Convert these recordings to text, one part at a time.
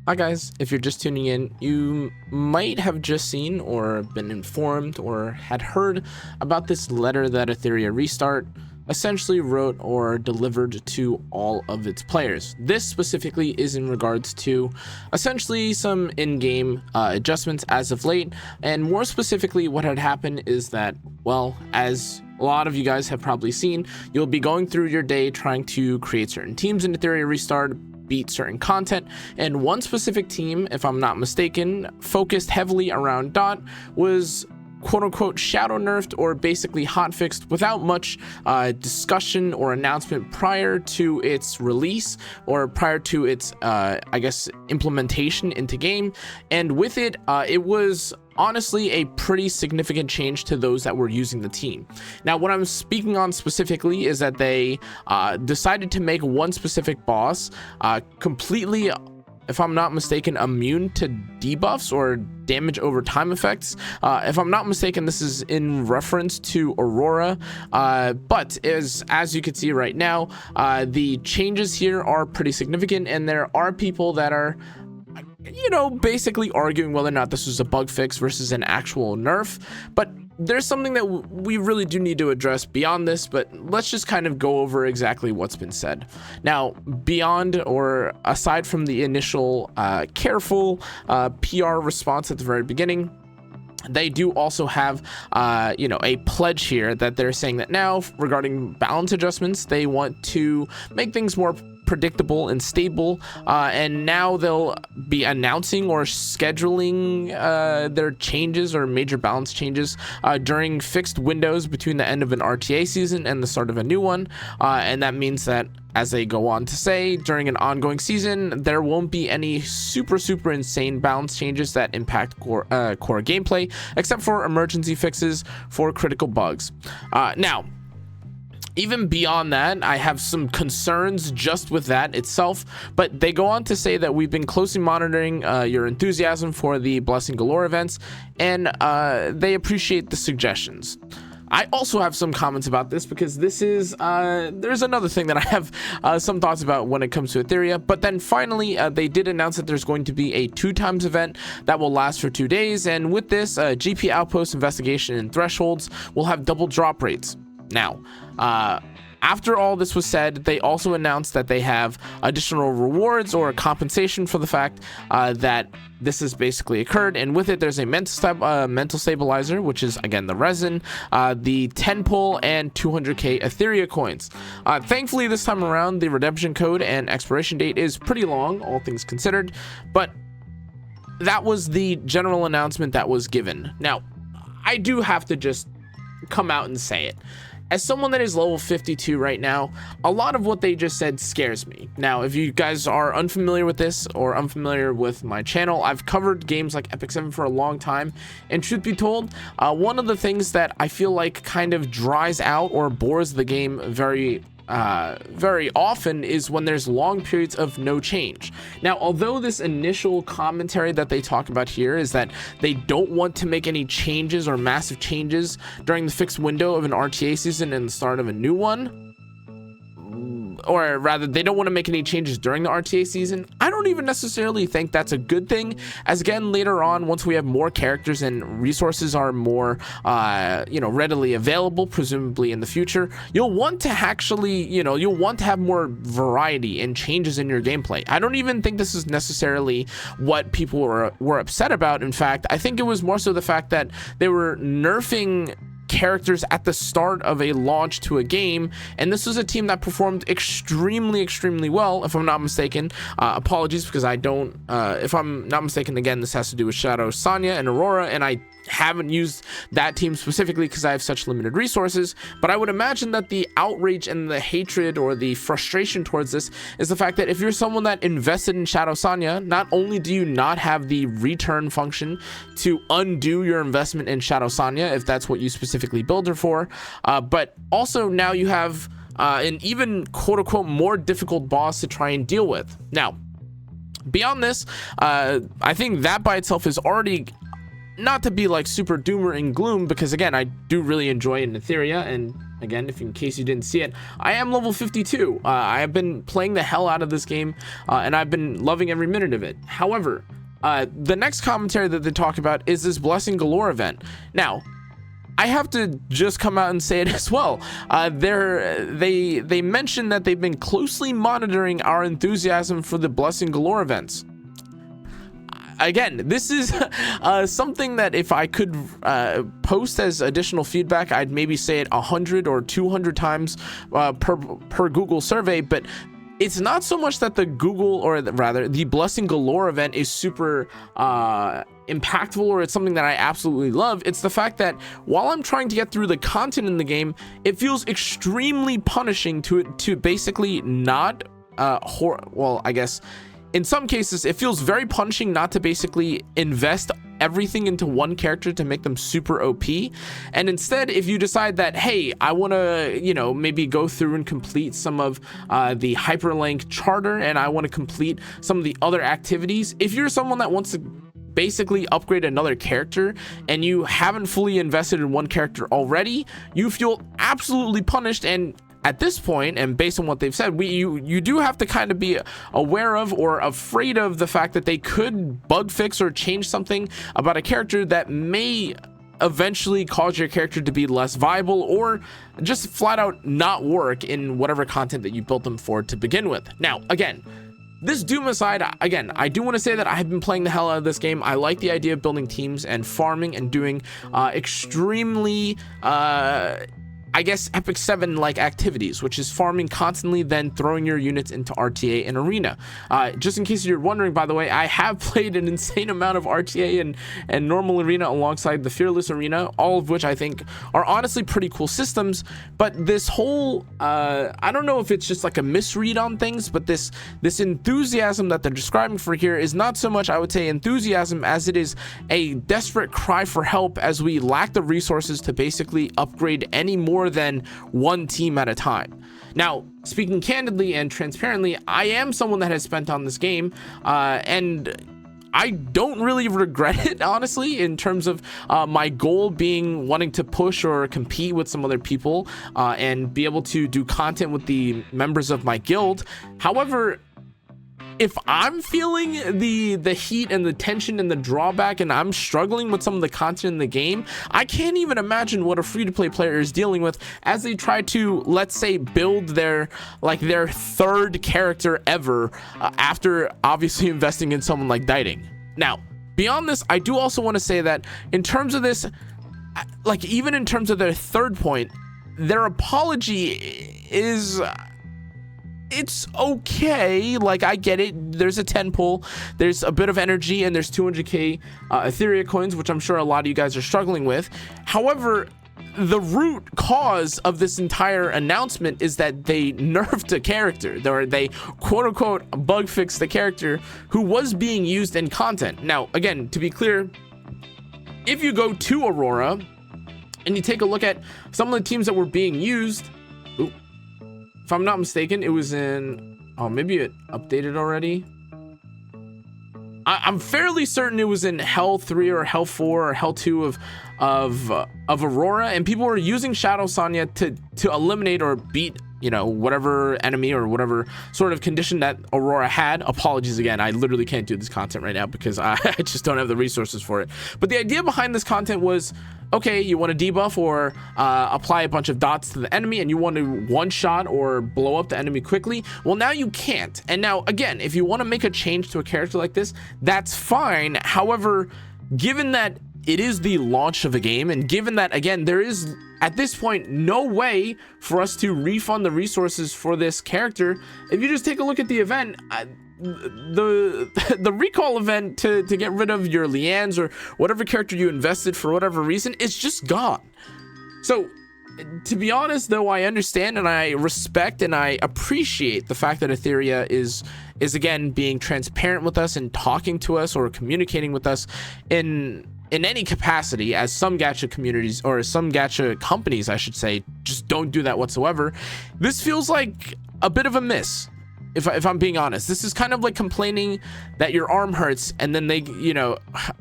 Hi guys, if you're just tuning in, you might have just seen or been informed or had heard about this letter that Etheria Restart essentially wrote or delivered to all of its players. This specifically is in regards to essentially some in-game adjustments as of late, and more specifically what had happened is that, well, as a lot of you guys have probably seen, you'll be going through your day trying to create certain teams in Etheria Restart, beat certain content, and one specific team, if I'm not mistaken, focused heavily around Dot, was quote-unquote shadow nerfed or basically hotfixed without much discussion or announcement prior to its release or prior to its I guess implementation into game. And with it, it was honestly a pretty significant change to those that were using the team. Now, what I'm speaking on specifically is that they decided to make one specific boss completely, if I'm not mistaken, immune to debuffs or damage over time effects. If I'm not mistaken, this is in reference to Aurora, but as you can see right now, the changes here are pretty significant, and there are people that are, you know, basically arguing whether or not this was a bug fix versus an actual nerf. But there's something that we really do need to address beyond this, but let's just kind of go over exactly what's been said. Now, beyond or aside from the initial careful PR response at the very beginning, they do also have you know, a pledge here that they're saying that now regarding balance adjustments, they want to make things more predictable and stable, and now they'll be announcing or scheduling their changes or major balance changes during fixed windows between the end of an RTA season and the start of a new one, and that means that, as they go on to say, during an ongoing season there won't be any super insane balance changes that impact core gameplay, except for emergency fixes for critical bugs. Now, even beyond that, I have some concerns just with that itself, but they go on to say that we've been closely monitoring your enthusiasm for the Blessing Galore events, and they appreciate the suggestions. I also have some comments about this because this is, there's another thing that I have some thoughts about when it comes to Etheria. But then finally, they did announce that there's going to be a 2x event that will last for 2 days. And with this, GP Outpost Investigation and Thresholds will have double drop rates. Now, after all this was said, they also announced that they have additional rewards or compensation for the fact that this has basically occurred, and with it there's a mental stabilizer, which is again the resin, the 10 pull, and 200k Etheria coins. Thankfully this time around the redemption code and expiration date is pretty long, all things considered, but that was the general announcement that was given. Now, I do have to just come out and say it. As someone that is level 52 right now, a lot of what they just said scares me. Now, if you guys are unfamiliar with this or unfamiliar with my channel, I've covered games like Epic 7 for a long time, and truth be told, one of the things that I feel like kind of dries out or bores the game very often is when there's long periods of no change. Now, although this initial commentary that they talk about here is that they don't want to make any changes or massive changes during the fixed window of an RTA season and the start of a new one, or rather they don't want to make any changes during the RTA season, I don't even necessarily think that's a good thing, as again later on, once we have more characters and resources are more you know, readily available, presumably in the future, you'll want to actually, you know, you'll want to have more variety and changes in your gameplay. I don't even think this is necessarily what people were upset about. In fact, I think it was more so the fact that they were nerfing characters at the start of a launch to a game, and this was a team that performed extremely well, if I'm not mistaken. Apologies, because I don't, if I'm not mistaken, again, this has to do with Shadow Sonya and Aurora, and I haven't used that team specifically because I have such limited resources, but I would imagine that the outrage and the hatred or the frustration towards this is the fact that if you're someone that invested in Shadow Sonya, not only do you not have the return function to undo your investment in Shadow Sonya, if that's what you specifically build her for, but also now you have an even quote-unquote more difficult boss to try and deal with. Now, beyond this, I think that by itself is already, not to be like super doomer and gloom, because again, I do really enjoy Etheria, and again, if in case you didn't see it, I am level 52. I have been playing the hell out of this game, and I've been loving every minute of it. However, the next commentary that they talk about is this Blessing Galore event. Now, I have to just come out and say it as well. They mentioned that they've been closely monitoring our enthusiasm for the Blessing Galore events. Again, this is something that if I could post as additional feedback, I'd maybe say it 100 or 200 times per Google survey, but it's not so much that the the Blessing Galore event is super impactful or it's something that I absolutely love. It's the fact that while I'm trying to get through the content in the game, it feels extremely punishing to basically not well, I guess in some cases it feels very punishing not to basically invest everything into one character to make them super OP, and instead if you decide that, hey, I want to, you know, maybe go through and complete some of the hyperlink charter, and I want to complete some of the other activities, if you're someone that wants to basically upgrade another character and you haven't fully invested in one character already, you feel absolutely punished. And at this point, and based on what they've said, you do have to kind of be aware of or afraid of the fact that they could bug fix or change something about a character that may eventually cause your character to be less viable or just flat out not work in whatever content that you built them for to begin with. Now, again, this Doom aside, again, I do want to say that I have been playing the hell out of this game. I like the idea of building teams and farming and doing extremely I guess Epic 7 like activities, which is farming constantly, then throwing your units into RTA and arena. Just in case you're wondering, by the way, I have played an insane amount of RTA and normal arena alongside the Fearless arena, all of which I think are honestly pretty cool systems. But this whole I don't know if it's just like a misread on things, but this enthusiasm that they're describing for here is not so much, I would say, enthusiasm as it is a desperate cry for help, as we lack the resources to basically upgrade any more than one team at a time. Now, speaking candidly and transparently, I am someone that has spent on this game, and I don't really regret it, honestly, in terms of my goal being wanting to push or compete with some other people and be able to do content with the members of my guild. However, if I'm feeling the heat and the tension and the drawback, and I'm struggling with some of the content in the game, I can't even imagine what a free-to-play player is dealing with as they try to, let's say, build their third character ever after obviously investing in someone like Dieting. Now, beyond this, I do also want to say that in terms of this, like even in terms of their third point, their apology is... it's okay. Like, I get it. There's a 10 pull, there's a bit of energy, and there's 200k Etheria coins, which I'm sure a lot of you guys are struggling with. However, the root cause of this entire announcement is that they nerfed a character, or they quote-unquote bug fixed the character who was being used in content. Now, again, to be clear, if you go to Aurora and you take a look at some of the teams that were being used, if I'm not mistaken, it was in, oh, maybe it updated already. I'm fairly certain it was in Hell 3 or Hell 4 or Hell 2 of Aurora, and people were using Shadow Sonya to eliminate or beat, you know, whatever enemy or whatever sort of condition that Aurora had. Apologies again, I literally can't do this content right now because I just don't have the resources for it. But the idea behind this content was, okay, you want to debuff or apply a bunch of dots to the enemy, and you want to one-shot or blow up the enemy quickly. Well, now you can't. And now, again, if you want to make a change to a character like this, that's fine. However, given that it is the launch of a game, and given that, again, there is at this point no way for us to refund the resources for this character, if you just take a look at the event, the recall event to get rid of your Lians or whatever character you invested for whatever reason, it's just gone. So to be honest, though, I understand and I respect and I appreciate the fact that Etheria is again being transparent with us and talking to us or communicating with us in any capacity, as some gacha communities, or some gacha companies I should say, just don't do that whatsoever. This feels like a bit of a miss. if I'm being honest. This is kind of like complaining that your arm hurts and then they, you know,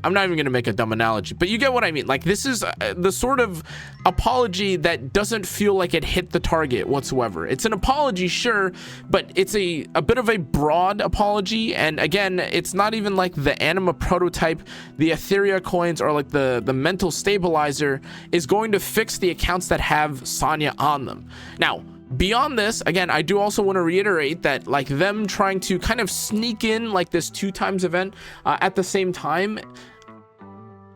I'm not even gonna make a dumb analogy, but you get what I mean. Like, this is the sort of apology that doesn't feel like it hit the target whatsoever. It's an apology, sure, but it's a bit of a broad apology. And again, it's not even like the anima prototype, the Etheria coins, or like the mental stabilizer is going to fix the accounts that have Sonya on them. Now, beyond this, again, I do also want to reiterate that like them trying to kind of sneak in like this 2x event at the same time,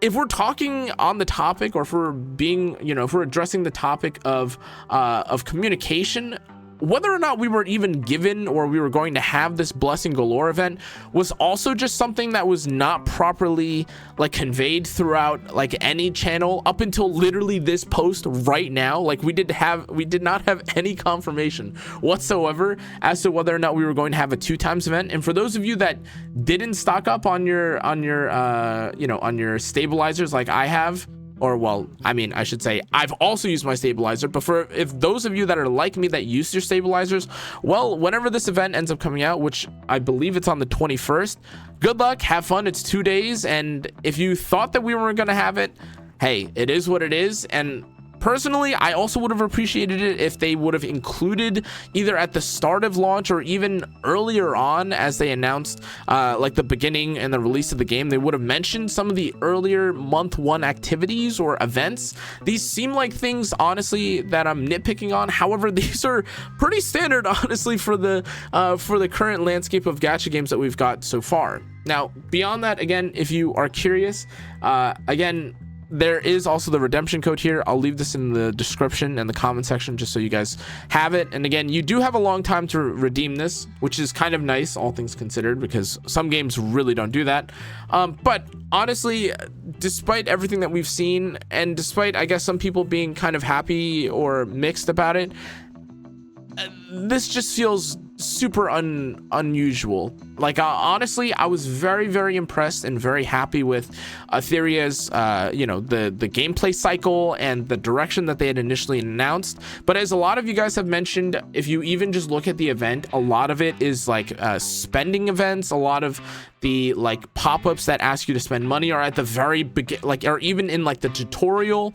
if we're talking on the topic, or if we're being, you know, if we're addressing the topic of communication, whether or not we were even given or we were going to have this Blessing Galore event was also just something that was not properly like conveyed throughout like any channel up until literally this post right now. Like, we did not have any confirmation whatsoever as to whether or not we were going to have a 2x event. And for those of you that didn't stock up on your you know, on your stabilizers like I have, or well, I mean, I should say I've also used my stabilizer, but if those of you that are like me that use your stabilizers, well, whenever this event ends up coming out, which I believe it's on the 21st, good luck, have fun. It's 2 days, and if you thought that we weren't gonna have it, hey, it is what it is. And personally, I also would have appreciated it if they would have included either at the start of launch or even earlier on, as they announced like the beginning and the release of the game, they would have mentioned some of the earlier month 1 activities or events. These seem like things, honestly, that I'm nitpicking on. However, these are pretty standard, honestly, for the current landscape of gacha games that we've got so far. Now, beyond that, again, if you are curious, again, there is also the redemption code here. I'll leave this in the description and the comment section just so you guys have it. And again, you do have a long time to redeem this, which is kind of nice, all things considered, because some games really don't do that. But honestly, despite everything that we've seen, and despite, I guess, some people being kind of happy or mixed about it, this just feels super unusual. Like, honestly, I was very impressed and very happy with Etheria's you know, the gameplay cycle and the direction that they had initially announced. But as a lot of you guys have mentioned, if you even just look at the event, a lot of it is like spending events. A lot of the like pop-ups that ask you to spend money are at the very beginning, like, or even in like the tutorial.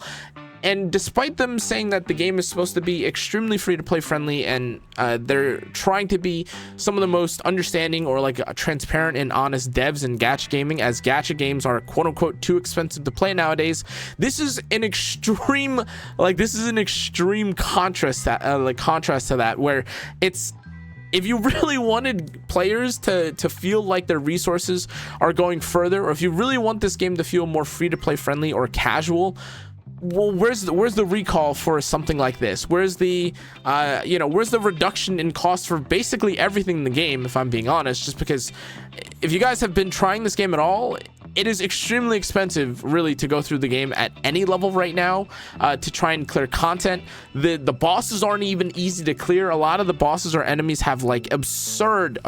And despite them saying that the game is supposed to be extremely free to play friendly, and they're trying to be some of the most understanding or like transparent and honest devs in gacha gaming, as gacha games are quote unquote too expensive to play nowadays, this is an extreme, like, this is an extreme contrast that contrast to that, where it's, if you really wanted players to feel like their resources are going further, or if you really want this game to feel more free to play friendly or casual, well, where's the recall for something like this? Where's the you know, where's the reduction in cost for basically everything in the game, if I'm being honest? Just because if you guys have been trying this game at all, it is extremely expensive, really, to go through the game at any level right now, to try and clear content. The bosses aren't even easy to clear. A lot of the bosses or enemies have like absurd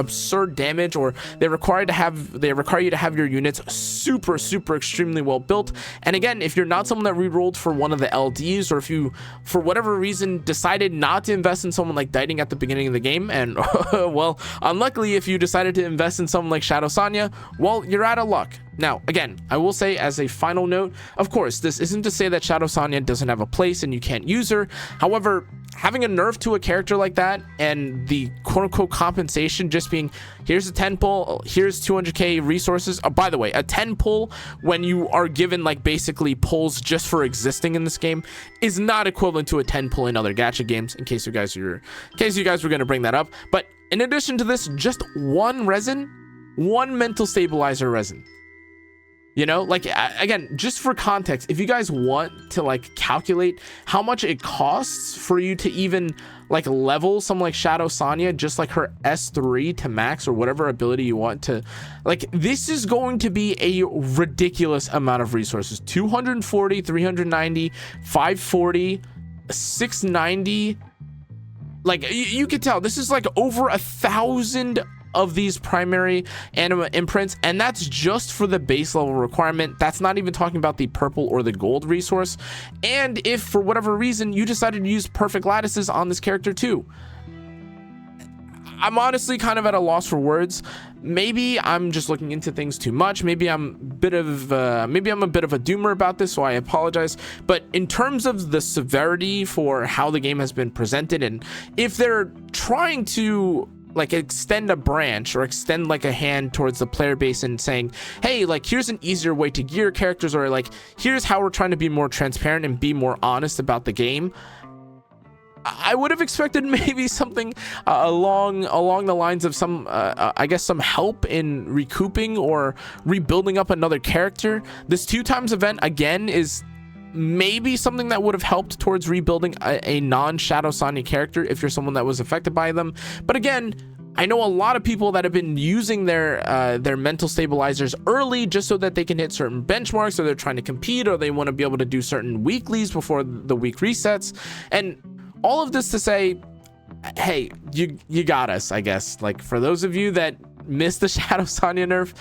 damage, or they require you to have your units super extremely well built. And again, if you're not someone that re-rolled for one of the LDs, or if you for whatever reason decided not to invest in someone like Diting at the beginning of the game, and well, unluckily, if you decided to invest in someone like Shadow Sonya, well, you're out of luck. Now, again, I will say as a final note, of course, this isn't to say that Shadow Sonya doesn't have a place and you can't use her. However, having a nerf to a character like that, and the quote-unquote compensation just being, here's a 10 pull, here's 200k resources. Oh, by the way, a 10 pull when you are given like basically pulls just for existing in this game is not equivalent to a 10 pull in other gacha games, in case you guys were going to bring that up. But in addition to this, just one mental stabilizer resin. You know, like, again, just for context, if you guys want to like calculate how much it costs for you to even like level someone like Shadow Sonya, just like her S3 to max or whatever ability you want to, like, this is going to be a ridiculous amount of resources. 240, 390, 540, 690. Like, you could tell this is like over 1,000 of these primary anima imprints, and that's just for the base level requirement. That's not even talking about the purple or the gold resource. And if for whatever reason you decided to use perfect lattices on this character too, I'm honestly kind of at a loss for words. Maybe I'm just looking into things too much. Maybe I'm a bit of a doomer about this, so I apologize. But in terms of the severity for how the game has been presented, and if they're trying to like extend a branch or extend like a hand towards the player base and saying, hey, like here's an easier way to gear characters, or like here's how we're trying to be more transparent and be more honest about the game, I would have expected maybe something along the lines of some I guess some help in recouping or rebuilding up another character. This 2x event again is maybe something that would have helped towards rebuilding a non-Shadow Sonya character if you're someone that was affected by them. But again, I know a lot of people that have been using their mental stabilizers early just so that they can hit certain benchmarks, or they're trying to compete, or they want to be able to do certain weeklies before the week resets. And all of this to say, hey, you got us, I guess. Like, for those of you that missed the Shadow Sonya nerf,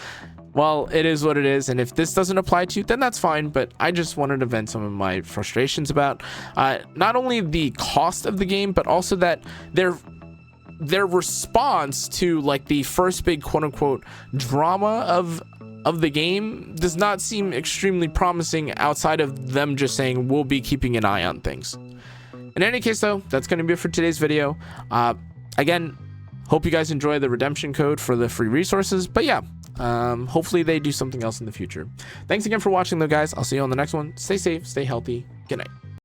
well, it is what it is, and if this doesn't apply to you, then that's fine. But I just wanted to vent some of my frustrations about not only the cost of the game, but also that their response to like the first big quote-unquote drama of the game does not seem extremely promising, outside of them just saying we'll be keeping an eye on things. In any case, though, that's going to be it for today's video. Again, hope you guys enjoy the redemption code for the free resources. But yeah, hopefully they do something else in the future. Thanks again for watching, though, guys. I'll see you on the next one. Stay safe, stay healthy. Good night.